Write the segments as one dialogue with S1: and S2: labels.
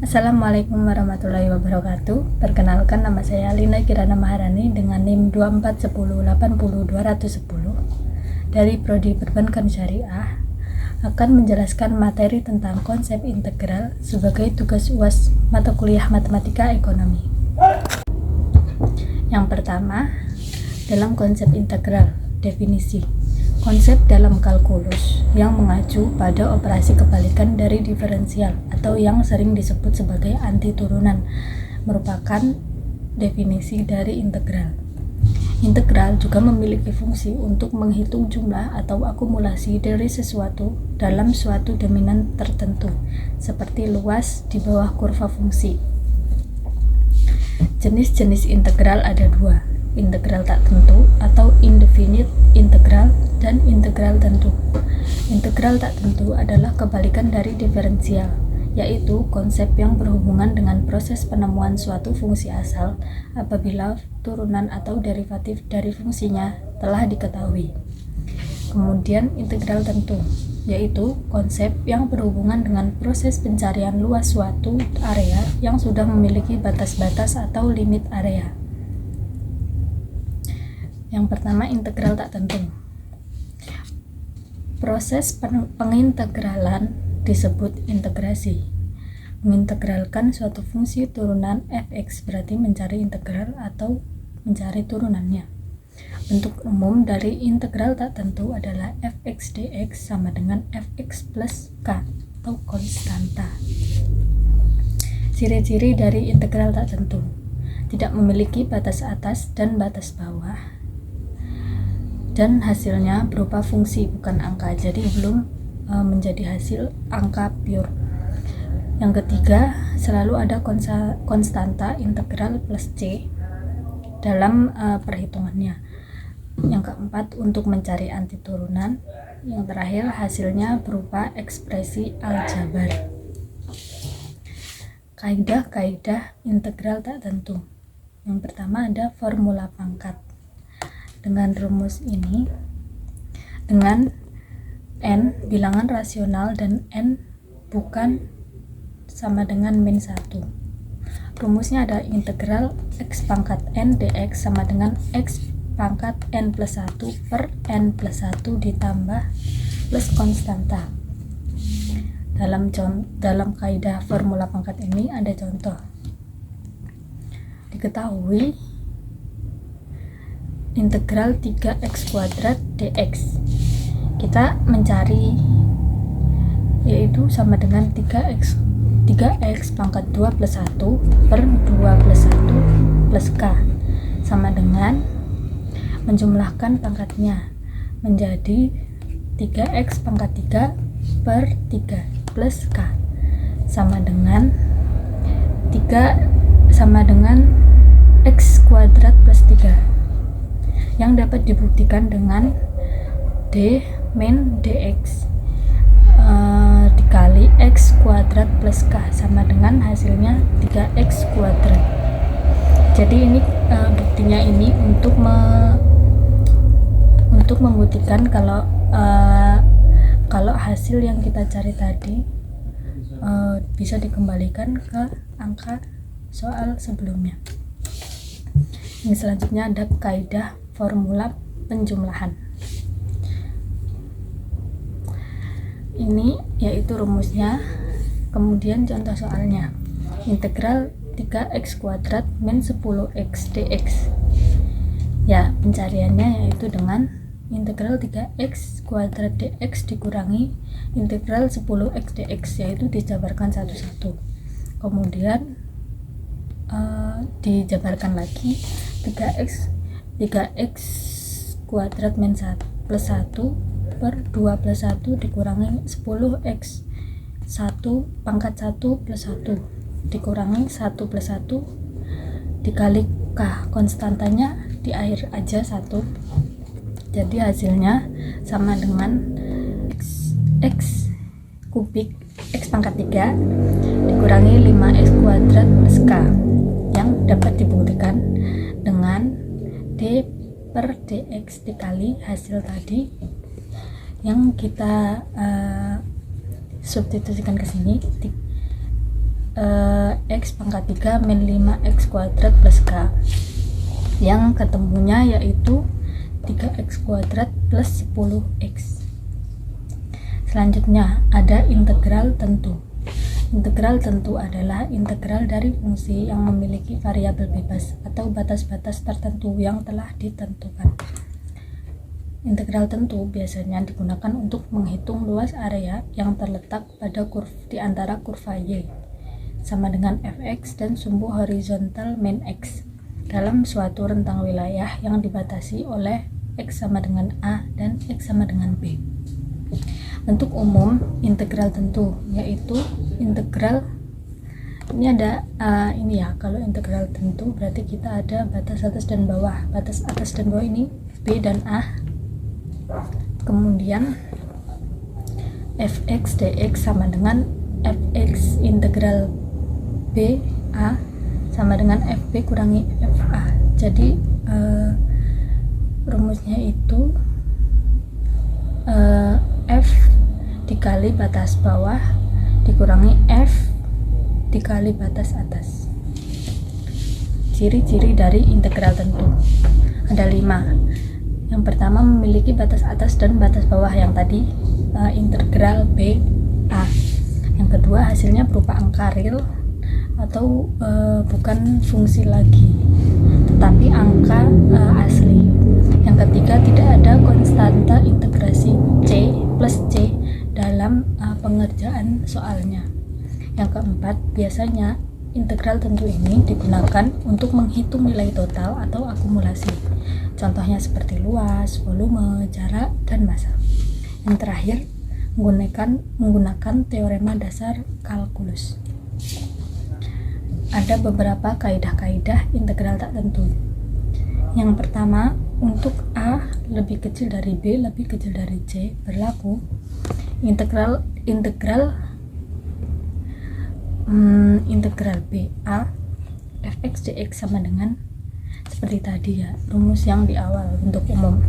S1: Assalamualaikum warahmatullahi wabarakatuh. Perkenalkan, nama saya Lina Kirana Maharani dengan NIM 241080210 dari Prodi Perbankan Syariah, akan menjelaskan materi tentang konsep integral sebagai tugas UAS mata kuliah Matematika Ekonomi. Yang pertama, dalam konsep integral, definisi. Konsep dalam kalkulus yang mengacu pada operasi kebalikan dari diferensial atau yang sering disebut sebagai anti turunan merupakan definisi dari integral. Integral juga memiliki fungsi untuk menghitung jumlah atau akumulasi dari sesuatu dalam suatu dominan tertentu, seperti luas di bawah kurva fungsi. Jenis-jenis integral ada dua, integral tak tentu atau indefinite integral dan integral tentu. Integral tak tentu adalah kebalikan dari diferensial, yaitu konsep yang berhubungan dengan proses penemuan suatu fungsi asal apabila turunan atau derivatif dari fungsinya telah diketahui. Kemudian integral tentu, yaitu konsep yang berhubungan dengan proses pencarian luas suatu area yang sudah memiliki batas-batas atau limit area. Yang pertama, integral tak tentu. Proses pengintegralan disebut integrasi. Mengintegralkan suatu fungsi turunan fx berarti mencari integral atau mencari turunannya. Bentuk umum dari integral tak tentu adalah fx dx sama dengan fx plus k atau konstanta. Ciri-ciri dari integral tak tentu: tidak memiliki batas atas dan batas bawah, dan hasilnya berupa fungsi bukan angka, jadi belum menjadi hasil angka pure. Yang ketiga, selalu ada konstanta integral plus c dalam perhitungannya. Yang keempat, untuk mencari anti turunan. Yang terakhir, hasilnya berupa ekspresi aljabar. Kaidah-kaidah integral tak tentu. Yang pertama ada formula pangkat. Dengan rumus ini, dengan n bilangan rasional dan n bukan sama dengan min 1. Rumusnya ada integral x pangkat n dx sama dengan x pangkat n plus 1 per n plus 1 ditambah plus konstanta. Dalam kaidah formula pangkat ini ada contoh. Diketahui integral 3x kuadrat dx, kita mencari yaitu sama dengan 3x pangkat 2 plus 1 per 2 plus 1 plus k sama dengan menjumlahkan pangkatnya menjadi 3x pangkat 3 per 3 plus k sama dengan 3 sama dengan x kuadrat plus 3 yang dapat dibuktikan dengan d min dx dikali x kuadrat plus k sama dengan hasilnya 3x kuadrat. Jadi ini buktinya ini untuk membuktikan kalau hasil yang kita cari tadi bisa dikembalikan ke angka soal sebelumnya. Ini selanjutnya ada kaidah formula penjumlahan. Ini yaitu rumusnya, kemudian contoh soalnya. Integral 3x kuadrat min 10x dx. Ya, pencariannya yaitu dengan integral 3x kuadrat dx dikurangi integral 10x dx, yaitu dijabarkan satu-satu. Kemudian dijabarkan lagi 3x kuadrat min 1 plus 1 per 2 plus 1 dikurangi 10x 1 pangkat 1 plus 1 dikurangi 1 plus 1 dikali k, konstantanya di akhir aja 1, jadi hasilnya sama dengan x kubik x pangkat 3 dikurangi 5x kuadrat plus k yang dapat dibuktikan dengan d per dx dikali hasil tadi yang kita substitusikan ke sini, X pangkat 3 min 5X kuadrat plus K, yang ketemunya yaitu 3X kuadrat plus 10X. Selanjutnya ada integral tentu. Integral tentu adalah integral dari fungsi yang memiliki variabel bebas atau batas-batas tertentu yang telah ditentukan. Integral tentu biasanya digunakan untuk menghitung luas area yang terletak pada di antara kurva Y sama dengan fx dan sumbu horizontal min x dalam suatu rentang wilayah yang dibatasi oleh x sama dengan A dan x sama dengan B. Bentuk umum integral tentu yaitu integral, ini ada ini ya, kalau integral tentu berarti kita ada batas atas dan bawah. Batas atas dan bawah ini B dan A. Kemudian fx dx sama dengan fx integral B A sama dengan fb kurangi fa. Jadi rumusnya itu f dikali batas bawah dikurangi f dikali batas atas. Ciri-ciri dari integral tentu ada 5. Yang pertama memiliki batas atas dan batas bawah yang tadi integral B A. Yang kedua hasilnya berupa angka real atau bukan fungsi lagi tetapi angka asli. Yang ketiga tidak ada konstanta integrasi C plus C dalam pengerjaan soalnya. Yang keempat biasanya integral tentu ini digunakan untuk menghitung nilai total atau akumulasi. Contohnya seperti luas, volume, jarak, dan massa. Yang terakhir, menggunakan teorema dasar kalkulus. Ada beberapa kaidah-kaidah integral tak tentu. Yang pertama, untuk A lebih kecil dari B lebih kecil dari C berlaku integral B A fx dx sama dengan seperti tadi ya, rumus yang di awal bentuk umum.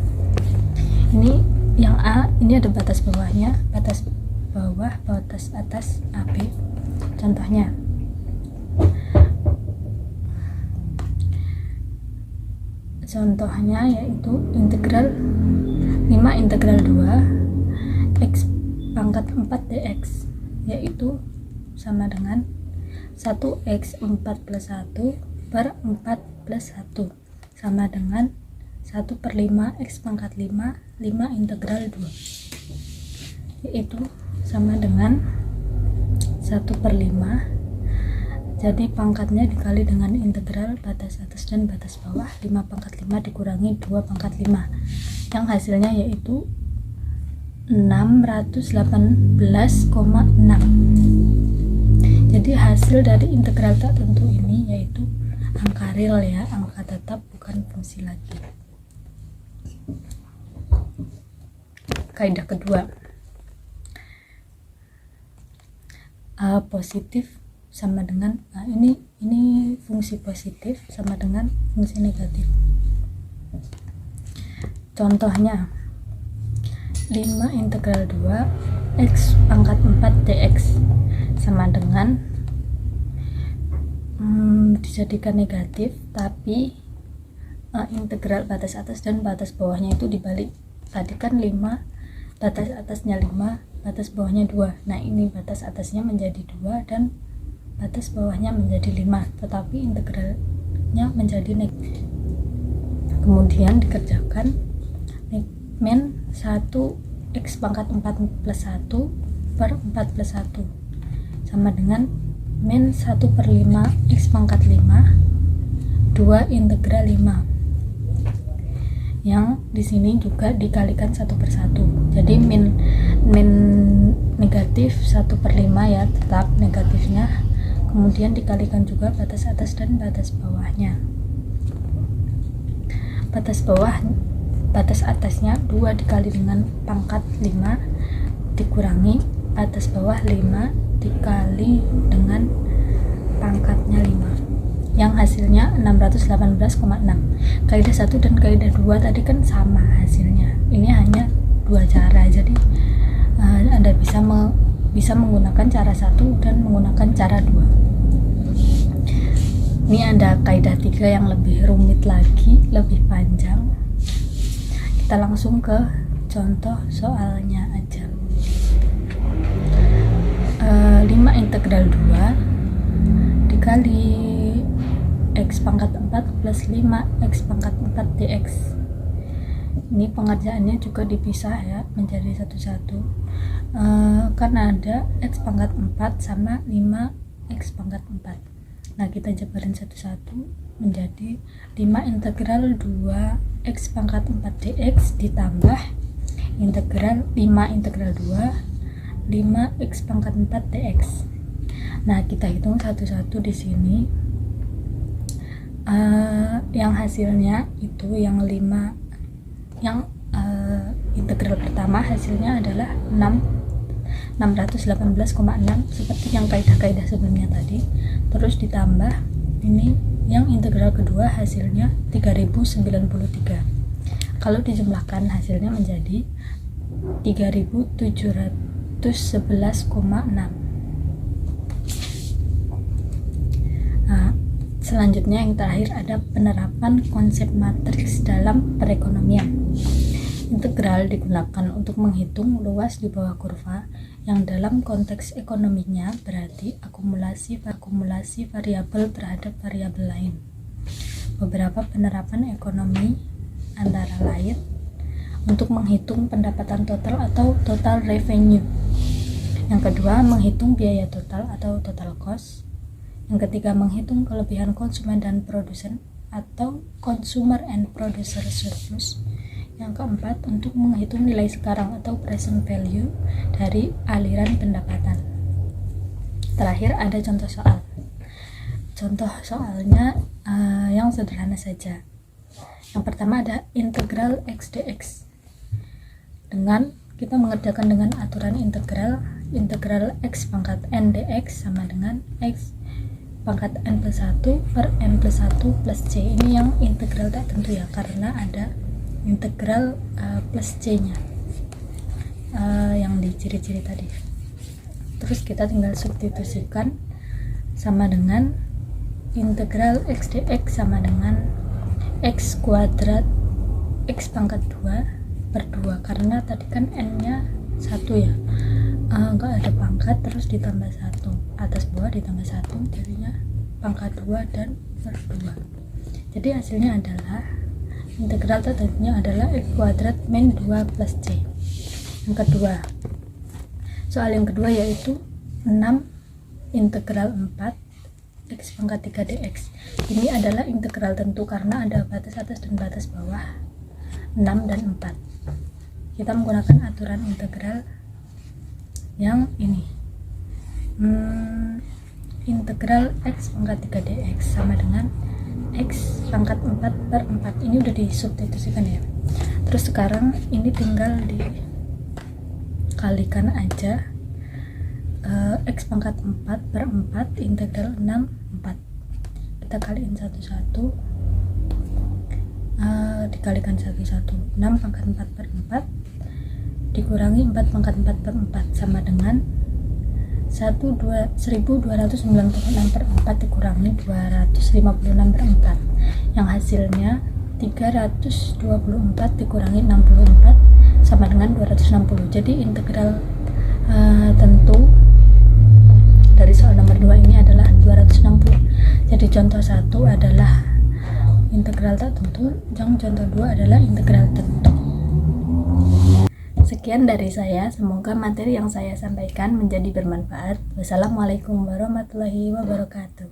S1: Ini yang A, ini ada batas bawahnya, batas bawah, batas atas AB. Contohnya yaitu integral 5 integral 2 x pangkat 4 dx, yaitu sama dengan 1x 4 plus 1 per 4 plus 1 sama dengan 1/5 x pangkat 5 integral 2, yaitu sama dengan 1/5. Jadi pangkatnya dikali dengan integral batas atas dan batas bawah 5/5 dikurangi 2/5, yang hasilnya yaitu 618,6. Jadi hasil dari integral tak tentu ini yaitu angka real ya, angka tetap bukan fungsi lagi. Kaidah kedua, A positif sama dengan ini fungsi positif sama dengan fungsi negatif. Contohnya 5 integral 2 x pangkat 4 dx sama dengan dijadikan negatif, tapi integral batas atas dan batas bawahnya itu dibalik. Tadi kan 5, batas atasnya 5, batas bawahnya 2. Nah ini batas atasnya menjadi 2 dan batas bawahnya menjadi 5, tetapi integralnya menjadi negatif. Kemudian dikerjakan min 1 x pangkat 4 plus 1 per 4 plus 1 sama dengan min 1/5 x pangkat 5 2 integral 5, yang di sini juga dikalikan 1/1. Jadi min negatif 1/5 ya, tetap negatifnya, kemudian dikalikan juga batas atas dan batas bawahnya. Batas atasnya 2 dikali dengan pangkat 5 dikurangi batas bawah 5 dikali dengan pangkatnya 5, yang hasilnya 618,6. Kaidah 1 dan kaidah 2 tadi kan sama hasilnya, ini hanya 2 cara. Jadi Anda bisa menggunakan cara 1 dan menggunakan cara 2. Ini ada kaidah 3 yang lebih rumit lagi, lebih panjang. Kita langsung ke contoh soalnya aja. 5 integral 2 dikali x pangkat 4 plus 5 x pangkat 4 dx. Ini pengerjaannya juga dipisah ya, menjadi satu-satu. Karena ada x pangkat 4 sama 5 x pangkat 4. Nah, kita jabarin satu-satu menjadi 5 integral 2 x pangkat 4 dx ditambah integral 5 integral 2 5 x pangkat 4 dx. Nah, kita hitung satu-satu di sini. Yang hasilnya itu yang 5, yang integral pertama hasilnya adalah 618,6 seperti yang kaidah-kaidah sebelumnya tadi. Terus ditambah ini yang integral kedua hasilnya 3093. Kalau dijumlahkan hasilnya menjadi 3711,6. Nah, selanjutnya yang terakhir ada penerapan konsep matriks dalam perekonomian. Integral digunakan untuk menghitung luas di bawah kurva yang dalam konteks ekonominya berarti akumulasi variabel terhadap variabel lain. Beberapa penerapan ekonomi antara lain untuk menghitung pendapatan total atau total revenue. Yang kedua, menghitung biaya total atau total cost. Yang ketiga, menghitung kelebihan konsumen dan produsen atau consumer and producer surplus. Yang keempat, untuk menghitung nilai sekarang atau present value dari aliran pendapatan. Terakhir ada contoh soal. Contoh soalnya yang sederhana saja. Yang pertama ada integral x dx. Dengan kita mengerjakan dengan aturan integral x pangkat n dx sama dengan x pangkat n plus 1 per n plus 1 plus c. Ini yang integral tak tentu ya, karena ada integral plus c nya yang di ciri-ciri tadi. Terus kita tinggal substitusikan sama dengan integral x dx sama dengan x kuadrat x pangkat 2 per 2, karena tadi kan n nya 1 ya, enggak ada pangkat, terus ditambah 1 atas bawah ditambah 1 jadinya pangkat 2 dan per 2. Jadi hasilnya adalah integral tentunya adalah x kuadrat min 2 plus c. Yang kedua, soal yang kedua yaitu 6 integral 4 x pangkat 3 dx. Ini adalah integral tentu karena ada batas atas dan batas bawah 6 dan 4. Kita menggunakan aturan integral yang ini. Integral x pangkat 3 dx sama dengan x pangkat 4 per 4. Ini udah disubstitusikan ya. Terus sekarang ini tinggal dikalikan aja. X pangkat 4 per 4 integral 6 4. Kita kaliin satu-satu, dikalikan satu-satu. 6 pangkat 4 per 4 dikurangi 4 pangkat 4 per 4 sama dengan 1296 per 4 dikurangi 256 per 4, yang hasilnya 324 dikurangi 64 sama dengan 260. Jadi integral tentu dari soal nomor 2 ini adalah 260. Jadi contoh 1 adalah integral tak tentu, yang contoh 2 adalah integral tentu. Sekian dari saya, semoga materi yang saya sampaikan menjadi bermanfaat. Wassalamualaikum warahmatullahi wabarakatuh.